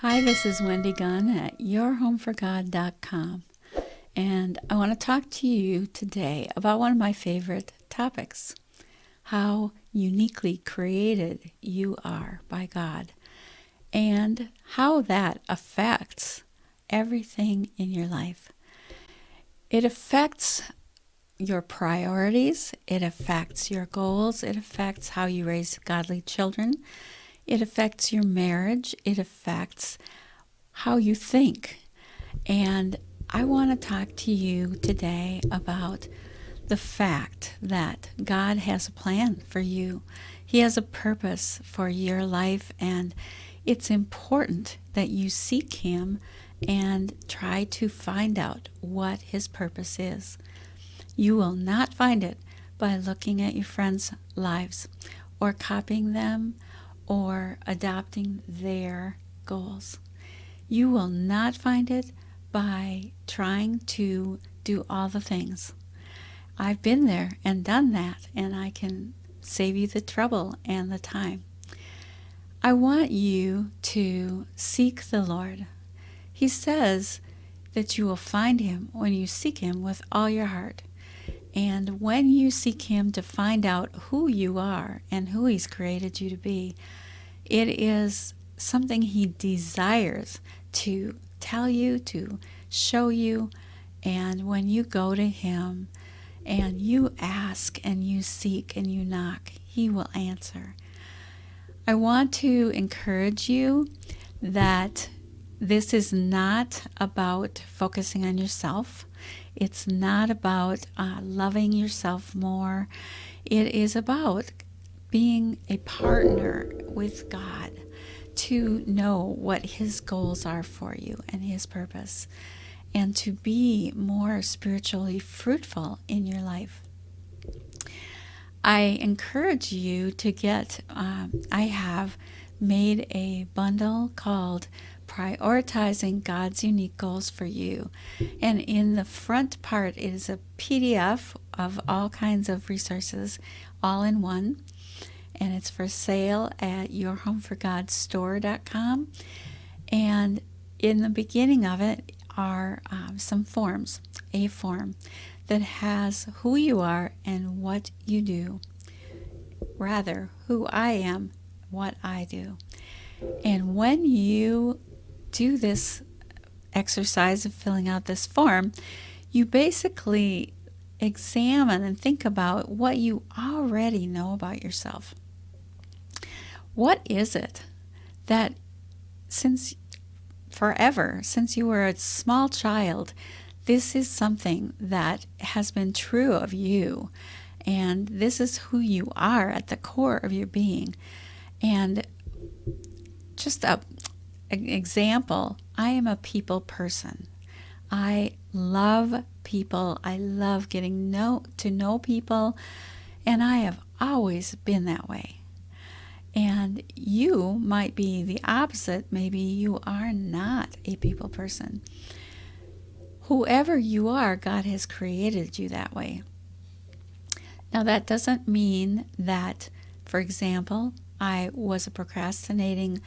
Hi, this is Wendy Gunn at yourhomeforgod.com, and I want to talk to you today about one of my favorite topics: how uniquely created you are by God, and how that affects everything in your life. It affects your priorities, it affects your goals, it affects how you raise godly children, it affects your marriage, it affects how you think. And I want to talk to you today about the fact that God has a plan for you. He has a purpose for your life, and it's important that you seek Him and try to find out what His purpose is. You will not find it by looking at your friends' lives or copying them or adopting their goals. You will not find it by trying to do all the things. I've been there and done that, and I can save you the trouble and the time. I want you to seek the Lord. He says that you will find Him when you seek Him with all your heart. And when you seek Him to find out who you are and who He's created you to be, it is something He desires to tell you, to show you. And when you go to Him and you ask and you seek and you knock, He will answer. I want to encourage you that this is not about focusing on yourself. It's not about loving yourself more. It is about being a partner with God to know what His goals are for you and His purpose, and to be more spiritually fruitful in your life. I encourage you to I have made a bundle called Prioritizing God's Unique Goals for You. And in the front part is a PDF of all kinds of resources, all in one. And it's for sale at yourhomeforgodstore.com. And in the beginning of it are some forms, a form that has who you are and what you do. Rather, who I am, what I do. And when you do this exercise of filling out this form, you basically examine and think about what you already know about yourself. What is it that since you were a small child, this is something that has been true of you, and this is who you are at the core of your being. And just an example, I am a people person. I love people. I love getting to know people, and I have always been that way. And you might be the opposite. Maybe you are not a people person. Whoever you are, God has created you that way. Now, that doesn't mean that, for example, I was a procrastinating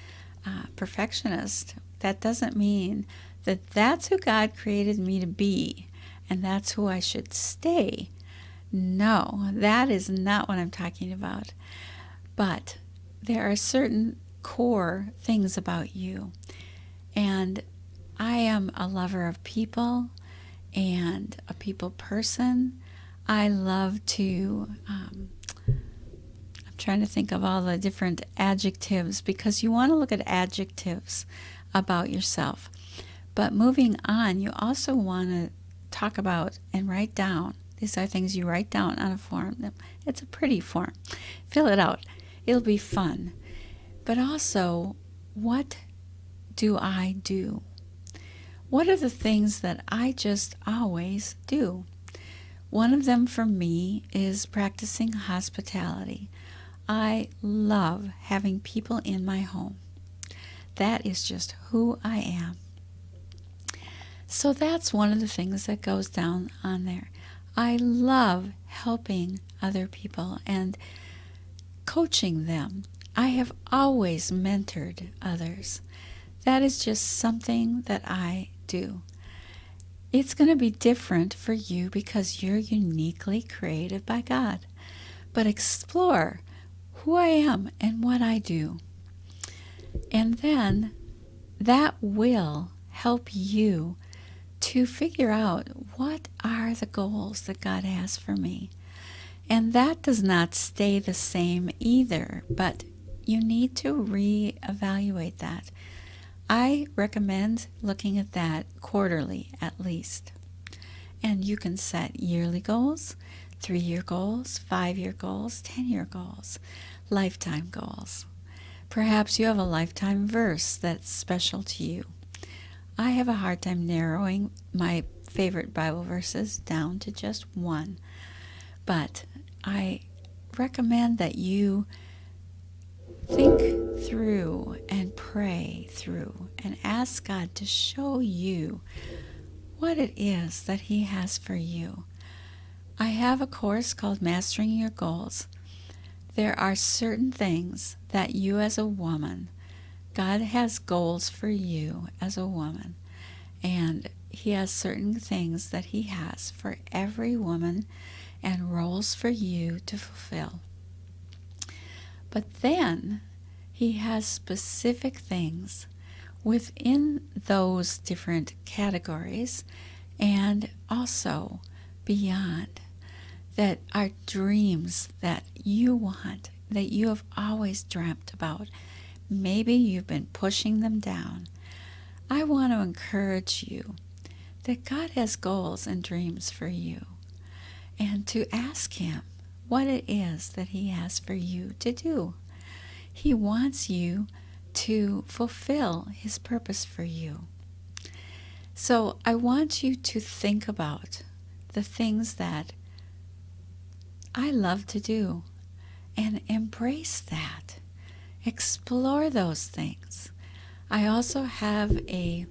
perfectionist. That doesn't mean that that's who God created me to be, and that's who I should stay. No, that is not what I'm talking about. But there are certain core things about you. And I am a lover of people and a people person. I love to, I'm trying to think of all the different adjectives, because you want to look at adjectives about yourself. But moving on, you also want to talk about and write down. These are things you write down on a form. It's a pretty form. Fill it out. It'll be fun. But also, what do I do? What are the things that I just always do? One of them for me is practicing hospitality. I love having people in my home. That is just who I am. So that's one of the things that goes down on there. I love helping other people and coaching them. I have always mentored others. That is just something that I do. It's going to be different for you because you're uniquely created by God. But explore who I am and what I do. And then that will help you to figure out what are the goals that God has for me. And that does not stay the same either, but you need to reevaluate that. I recommend looking at that quarterly at least. And you can set yearly goals, 3-year goals, 5-year goals, 10-year goals, lifetime goals. Perhaps you have a lifetime verse that's special to you. I have a hard time narrowing my favorite Bible verses down to just one, but I recommend that you think through and pray through and ask God to show you what it is that He has for you. I have a course called Mastering Your Goals. There are certain things that you as a woman, God has goals for you as a woman, and He has certain things that He has for every woman and roles for you to fulfill. But then He has specific things within those different categories and also beyond that are dreams that you want, that you have always dreamt about. Maybe you've been pushing them down. I want to encourage you that God has goals and dreams for you, and to ask Him what it is that He has for you to do. He wants you to fulfill His purpose for you. So I want you to think about the things that I love to do and embrace that. Explore those things. I also have a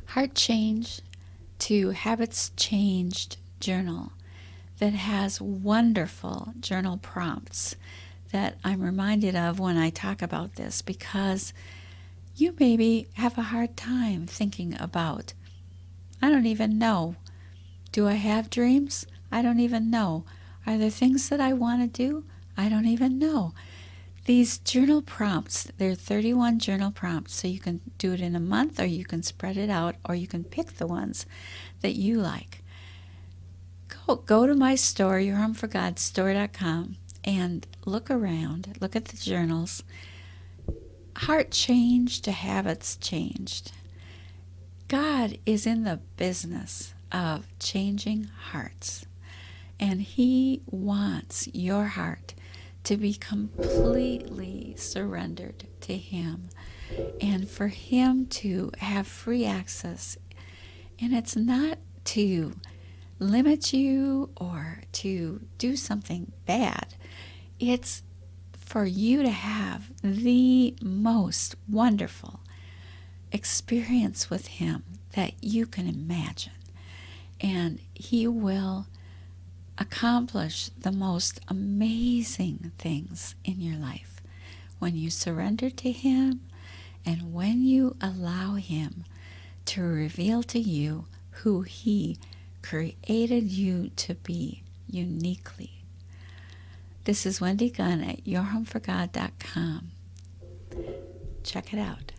Heart Change to Habits Changed journal that has wonderful journal prompts that I'm reminded of when I talk about this, because you maybe have a hard time thinking about, I don't even know. Do I have dreams? I don't even know. Are there things that I want to do? I don't even know. These journal prompts, there are 31 journal prompts, so you can do it in a month, or you can spread it out, or you can pick the ones that you like. Go to my store, yourhomeforgodstore.com, and look around. Look at the journals. Heart Change to Habits Changed. God is in the business of changing hearts, and He wants your heart to be completely surrendered to Him, and for Him to have free access. And it's not to limit you or to do something bad. It's for you to have the most wonderful experience with Him that you can imagine. And He will accomplish the most amazing things in your life when you surrender to Him and when you allow Him to reveal to you who He created you to be uniquely. This is Wendy Gunn at yourhomeforgod.com. Check it out.